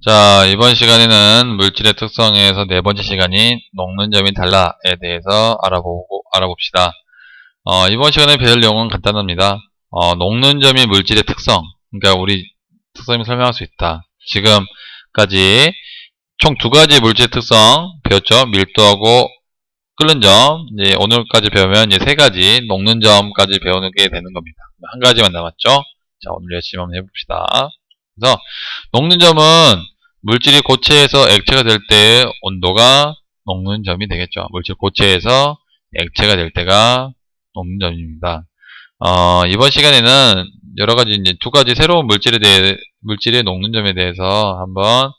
자, 이번 시간에는 물질의 특성에서 네 번째 시간인 녹는 점이 달라에 대해서 알아봅시다. 이번 시간에 배울 내용은 간단합니다. 녹는 점이 물질의 특성, 그러니까 우리 특성을 설명할 수 있다. 지금까지 총 두 가지 물질의 특성 배웠죠? 밀도하고 끓는 점. 이제 오늘까지 배우면 이제 세 가지 녹는 점까지 배우는 게 되는 겁니다. 한 가지만 남았죠? 자, 오늘 열심히 한번 해봅시다. 그래서 녹는 점은 물질이 고체에서 액체가 될 때의 온도가 녹는 점이 되겠죠. 물질 고체에서 액체가 될 때가 녹는 점입니다. 이번 시간에는 여러가지 이제 두 가지 새로운 물질의 녹는 점에 대해서 한번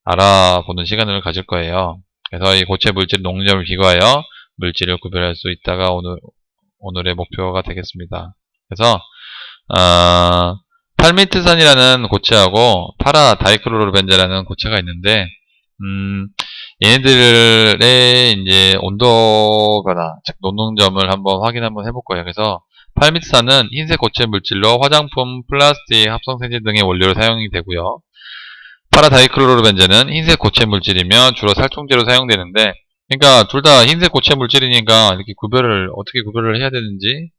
알아보는 시간을 가질 거예요. 그래서 이 고체 물질 녹는 점을 비교하여 물질을 구별할 수 있다가 오늘의 목표가 되겠습니다. 그래서 팔미트산이라는 고체하고 파라다이크로로벤제라는 고체가 있는데, 얘네들의 이제 온도 변화, 즉 녹는점을 한번 해볼 거예요. 그래서 팔미트산은 흰색 고체 물질로 화장품, 플라스틱, 합성세제 등의 원료로 사용이 되고요. 파라다이크로로벤제는 흰색 고체 물질이며 주로 살충제로 사용되는데, 그러니까 둘 다 흰색 고체 물질이니까 이렇게 어떻게 구별을 해야 되는지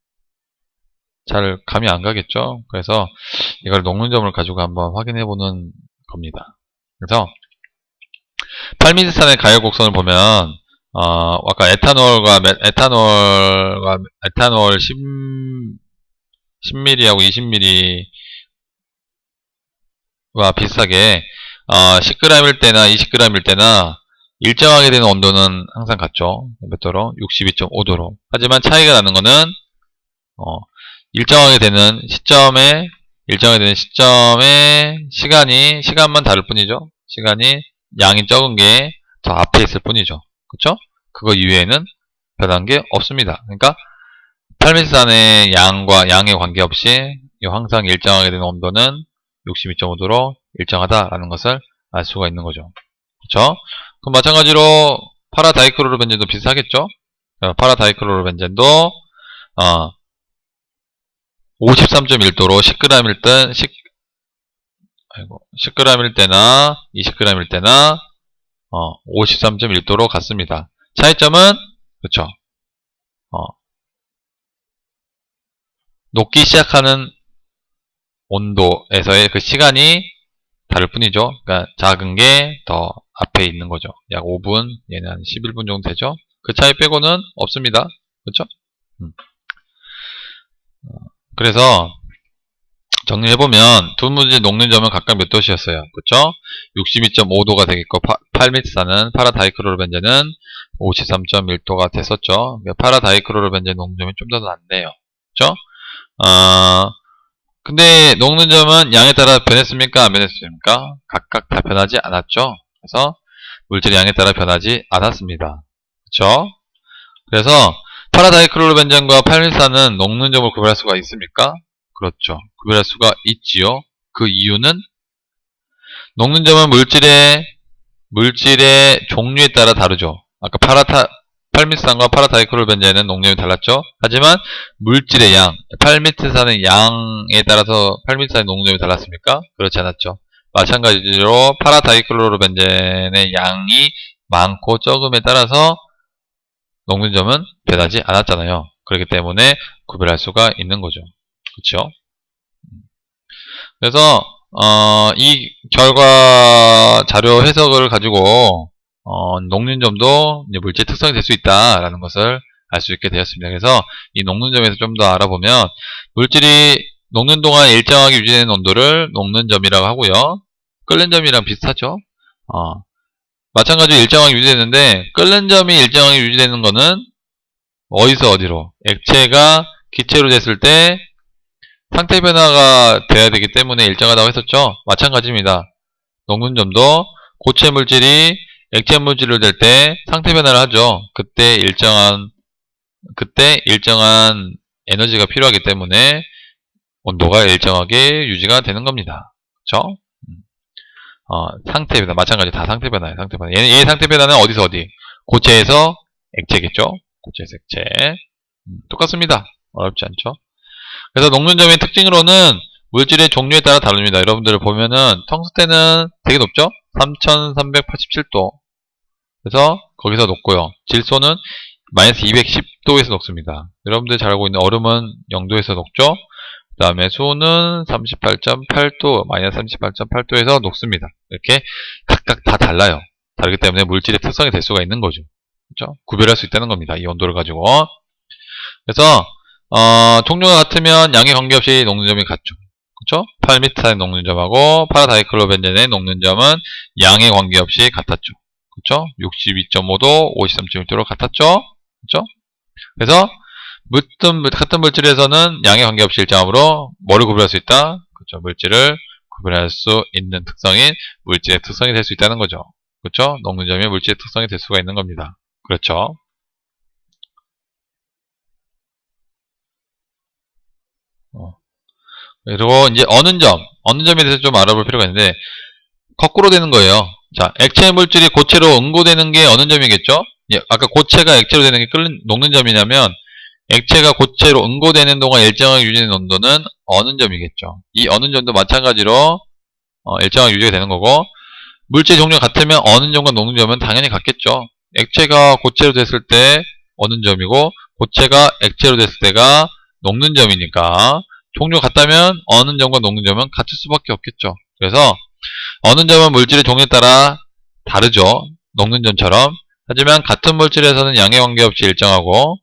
잘 감이 안 가겠죠. 그래서 이걸 녹는 점을 가지고 한번 확인해 보는 겁니다. 그래서 팔미트산의 가열 곡선을 보면 아까 에탄올 10ml하고 20ml와 비슷하게 10g일 때나 20g일 때나 일정하게 되는 온도는 항상 같죠. 몇 도로? 62.5도로. 하지만 차이가 나는 거는 일정하게 되는 시점에 시간만 다를 뿐이죠. 시간이 양이 적은 게 더 앞에 있을 뿐이죠. 그쵸? 그거 이외에는 변한 게 없습니다. 그러니까 팔미트산의 양에 관계없이 항상 일정하게 되는 온도는 62.5도로 일정하다라는 것을 알 수가 있는 거죠. 그쵸? 그럼 마찬가지로 파라다이크로로벤젠도 비슷하겠죠? 파라다이크로로벤젠도 53.1도로 10g일 때나 20g일 때나 53.1도로 같습니다. 차이점은 그쵸? 녹기 시작하는 온도에서의 그 시간이 다를 뿐이죠. 그러니까 작은 게 더 앞에 있는 거죠. 약 5분, 얘는 한 11분 정도 되죠. 그 차이 빼고는 없습니다. 그쵸? 그래서 정리해보면 두 물질 녹는 점은 각각 몇 도씨였어요. 그쵸? 62.5도가 되겠고 팔미트산은 파라다이크로로벤제는 53.1도가 됐었죠. 그러니까 파라다이크로로벤제 녹는 점이 좀 더 낫네요. 그쵸? 근데 녹는 점은 양에 따라 변했습니까? 안 변했습니까? 각각 다 변하지 않았죠. 그래서 물질의 양에 따라 변하지 않았습니다. 그쵸? 그래서 파라다이크로로벤젠과 팔미트산은 녹는 점을 구별할 수가 있습니까? 그렇죠. 구별할 수가 있지요. 그 이유는 녹는 점은 물질의 종류에 따라 다르죠. 아까 팔미트산과 파라다이크로벤젠은 녹는 점이 달랐죠. 하지만 물질의 양, 팔미트산의 양에 따라서 팔미트산의 녹는 점이 달랐습니까? 그렇지 않았죠. 마찬가지로 파라다이크로벤젠의 양이 많고 적음에 따라서 녹는 점은 변하지 않았잖아요. 그렇기 때문에 구별할 수가 있는 거죠. 그렇죠? 그래서 이 결과 자료 해석을 가지고 녹는 점도 물질 특성이 될 수 있다라는 것을 알 수 있게 되었습니다. 그래서 이 녹는 점에서 좀 더 알아보면 물질이 녹는 동안 일정하게 유지되는 온도를 녹는 점이라고 하고요. 끓는 점이랑 비슷하죠. 마찬가지로 일정하게 유지되는데 끓는 점이 일정하게 유지되는 거는 어디서 어디로? 액체가 기체로 됐을 때 상태 변화가 돼야 되기 때문에 일정하다고 했었죠. 마찬가지입니다. 녹는 점도 고체 물질이 액체 물질로 될 때 상태 변화를 하죠. 그때 일정한 에너지가 필요하기 때문에 온도가 일정하게 유지가 되는 겁니다. 그쵸? 상태 변화, 마찬가지 다 상태 변화예요. 상태 변화. 얘 상태 변화는 어디서 어디? 고체에서 액체겠죠? 고체에서 액체. 똑같습니다. 어렵지 않죠? 그래서 녹는 점의 특징으로는 물질의 종류에 따라 다릅니다. 여러분들 보면은 텅스텐은 되게 높죠? 3387도. 그래서 거기서 녹고요. 질소는 마이너스 210도에서 녹습니다. 여러분들 잘 알고 있는 얼음은 0도에서 녹죠. 그 다음에 수온은 38.8도, 마이너스 38.8도에서 녹습니다. 이렇게 각각 다 달라요. 다르기 때문에 물질의 특성이 될 수가 있는 거죠. 그렇죠? 구별할 수 있다는 겁니다. 이 온도를 가지고. 그래서 종류가 같으면 양에 관계없이 녹는 점이 같죠. 그렇죠? 8미타의 녹는 점하고 파라다이클로벤젠의 녹는 점은 양에 관계없이 같았죠. 그렇죠? 62.5도, 53.1도로 같았죠. 그렇죠? 그래서 같은 물질에서는 양에 관계없이 일정함으로 뭐를 구별할 수 있다? 그렇죠? 물질을 구별할 수 있는 특성인 물질의 특성이 될 수 있다는 거죠. 그렇죠? 녹는 점이 물질의 특성이 될 수가 있는 겁니다. 그렇죠? 그리고 이제 어느 점에 대해서 좀 알아볼 필요가 있는데 거꾸로 되는 거예요. 자, 액체 물질이 고체로 응고되는 게 어느 점이겠죠? 예, 아까 고체가 액체로 되는 게 녹는 점이냐면 액체가 고체로 응고되는 동안 일정하게 유지되는 온도는 어느 점이겠죠. 이 어느 점도 마찬가지로 일정하게 유지가 되는 거고 물질 종류가 같으면 어느 점과 녹는 점은 당연히 같겠죠. 액체가 고체로 됐을 때 어느 점이고 고체가 액체로 됐을 때가 녹는 점이니까 종류가 같다면 어느 점과 녹는 점은 같을 수밖에 없겠죠. 그래서 어느 점은 물질의 종류에 따라 다르죠. 녹는 점처럼. 하지만 같은 물질에서는 양에 관계없이 일정하고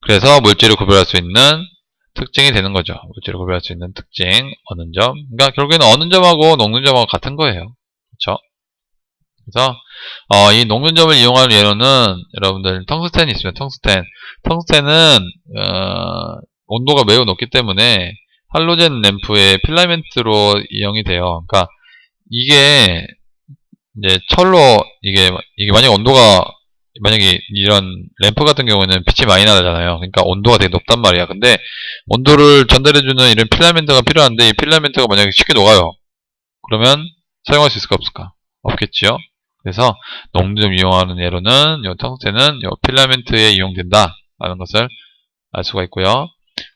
그래서 물질을 구별할 수 있는 특징이 되는 거죠. 물질을 구별할 수 있는 특징, 어느 점. 그러니까 결국에는 어느 점하고 녹는 점하고 같은 거예요. 그렇죠? 그래서 이 녹는 점을 이용하는 예로는 여러분들 텅스텐이 있으면 텅스텐은 온도가 매우 높기 때문에 할로젠 램프의 필라멘트로 이용이 돼요. 그러니까 이게 이제 철로 이게 만약에 온도가 만약에 이런 램프 같은 경우는 빛이 많이 나잖아요. 그러니까 온도가 되게 높단 말이야. 근데 온도를 전달해주는 이런 필라멘트가 필요한데 이 필라멘트가 만약에 쉽게 녹아요. 그러면 사용할 수 있을까 없을까? 없겠지요. 그래서 녹는 점 이용하는 예로는 요 텅스텐은 요 필라멘트에 이용된다 라는 것을 알 수가 있고요.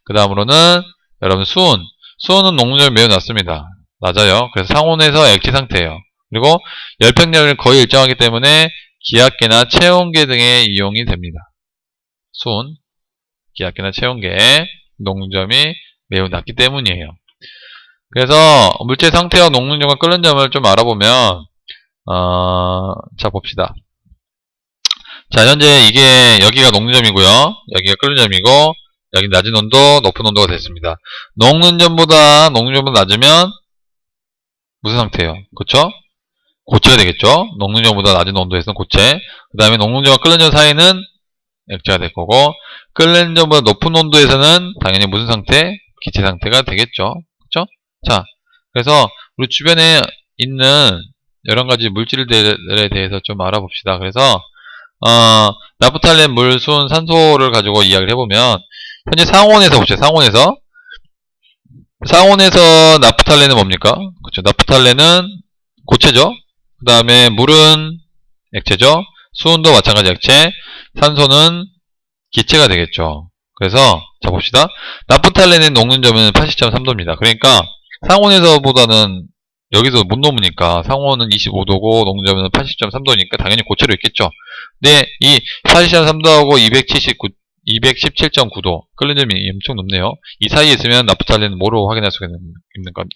그 다음으로는 여러분 수온은 녹는 점이 매우 낮습니다. 낮아요. 그래서 상온에서 액체 상태예요. 그리고 열평량을 거의 일정하기 때문에 기압계나 체온계 등에 이용이 됩니다. 수온, 기압계나 체온계, 녹는 점이 매우 낮기 때문이에요. 그래서 물질 상태와 녹는 점과 끓는 점을 좀 알아보면 자 봅시다. 자 현재 이게 여기가 녹는 점이고요. 여기가 끓는 점이고 여기 낮은 온도, 높은 온도가 됐습니다. 녹는 점보다 낮으면 무슨 상태예요? 그쵸? 고체가 되겠죠? 녹는 점보다 낮은 온도에서는 고체. 그 다음에 녹는 점과 끓는 점 사이는 액체가 될 거고, 끓는 점보다 높은 온도에서는 당연히 무슨 상태? 기체 상태가 되겠죠? 그쵸? 자, 그래서 우리 주변에 있는 여러가지 물질들에 대해서 좀 알아봅시다. 그래서 나프탈렌, 물, 수은, 산소를 가지고 이야기를 해보면 현재 상온에서 봅시다. 상온에서 나프탈렌은 뭡니까? 그쵸? 나프탈렌은 고체죠? 그 다음에 물은 액체죠? 수은도 마찬가지 액체, 산소는 기체가 되겠죠. 그래서 자 봅시다. 나프탈렌의 녹는 점은 80.3도입니다. 그러니까 상온에서보다는 여기서 못 녹으니까 상온은 25도고 녹는 점은 80.3도니까 당연히 고체로 있겠죠. 근데 이 80.3도하고 217.9도 끓는 점이 엄청 높네요. 이 사이에 있으면 나프탈렌은 뭐로 확인할 수가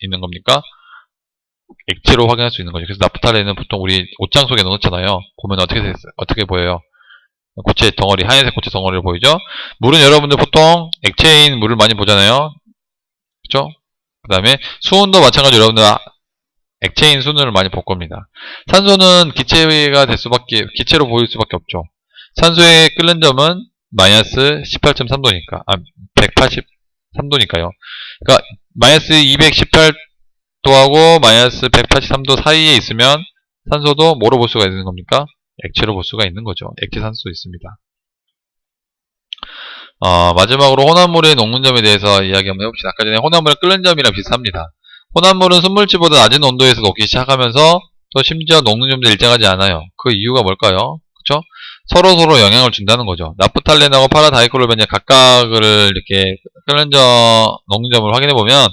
있는 겁니까? 액체로 확인할 수 있는 거죠. 그래서 나프탈렌은 보통 우리 옷장 속에 넣잖아요. 보면 어떻게 보여요? 고체 덩어리, 하얀색 고체 덩어리를 보이죠? 물은 여러분들 보통 액체인 물을 많이 보잖아요. 그쵸? 그 다음에 수온도 마찬가지로 여러분들 액체인 수온을 많이 볼 겁니다. 산소는 기체로 보일 수밖에 없죠. 산소의 끓는 점은 마이너스 18.3도니까, 183도니까요. 그러니까 마이너스 218도하고 마이너스 183도 사이에 있으면 산소도 뭐로 볼 수가 있는 겁니까? 액체로 볼 수가 있는 거죠. 액체 산소 있습니다. 마지막으로 혼합물의 녹는 점에 대해서 이야기 한번 해봅시다. 아까 전에 혼합물의 끓는 점이랑 비슷합니다. 혼합물은 순물질보다 낮은 온도에서 녹기 시작하면서 또 심지어 녹는 점도 일정하지 않아요. 그 이유가 뭘까요? 그쵸? 서로 영향을 준다는 거죠. 나프탈렌하고 파라다이클로벤젠 각각을 이렇게 녹는 점을 확인해보면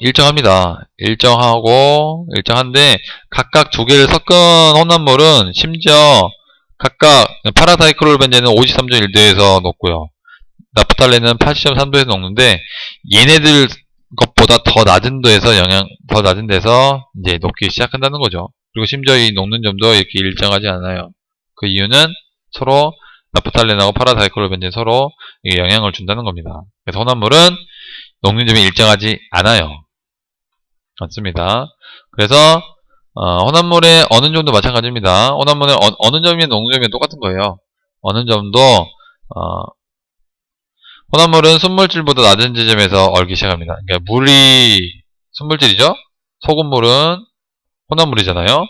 일정합니다. 일정한데, 각각 두 개를 섞은 혼합물은 심지어 각각 파라다이크로벤제는 53.1도에서 녹고요. 나프탈렌은 80.3도에서 녹는데, 얘네들 것보다 더 낮은 더 낮은 데서 이제 녹기 시작한다는 거죠. 그리고 심지어 이 녹는 점도 이렇게 일정하지 않아요. 그 이유는 서로 나프탈렌하고 파라다이크로벤제는 서로 영향을 준다는 겁니다. 그래서 혼합물은 녹는 점이 일정하지 않아요. 맞습니다. 그래서 혼합물의 어느 점도 마찬가지입니다. 혼합물의 어느 점이 녹는 점이 똑같은 거예요. 어느 점도 혼합물은 순물질보다 낮은 지점에서 얼기 시작합니다. 그러니까 물이 순물질이죠? 소금물은 혼합물이잖아요.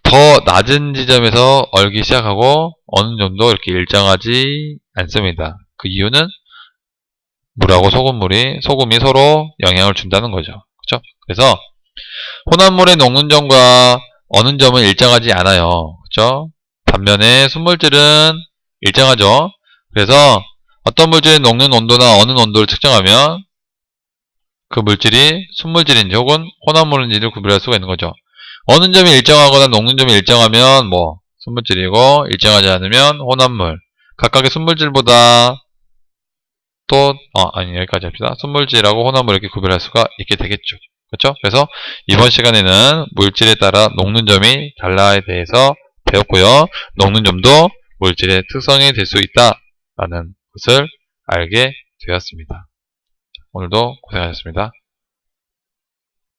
더 낮은 지점에서 얼기 시작하고 어느 정도 이렇게 일정하지 않습니다. 그 이유는 물하고 소금이 서로 영향을 준다는 거죠. 그쵸? 그래서 혼합물의 녹는 점과 어는 점은 일정하지 않아요. 그쵸? 반면에 순물질은 일정하죠. 그래서 어떤 물질의 녹는 온도나 어는 온도를 측정하면 그 물질이 순물질인지 혹은 혼합물인지를 구별할 수가 있는 거죠. 어는 점이 일정하거나 녹는 점이 일정하면 뭐 순물질이고, 일정하지 않으면 혼합물. 각각의 순물질보다 아니, 여기까지 합시다. 순물질하고 혼합물 이렇게 구별할 수가 있게 되겠죠. 그렇죠? 그래서 이번 시간에는 물질에 따라 녹는 점이 달라에 대해서 배웠고요. 녹는 점도 물질의 특성이 될 수 있다라는 것을 알게 되었습니다. 오늘도 고생하셨습니다.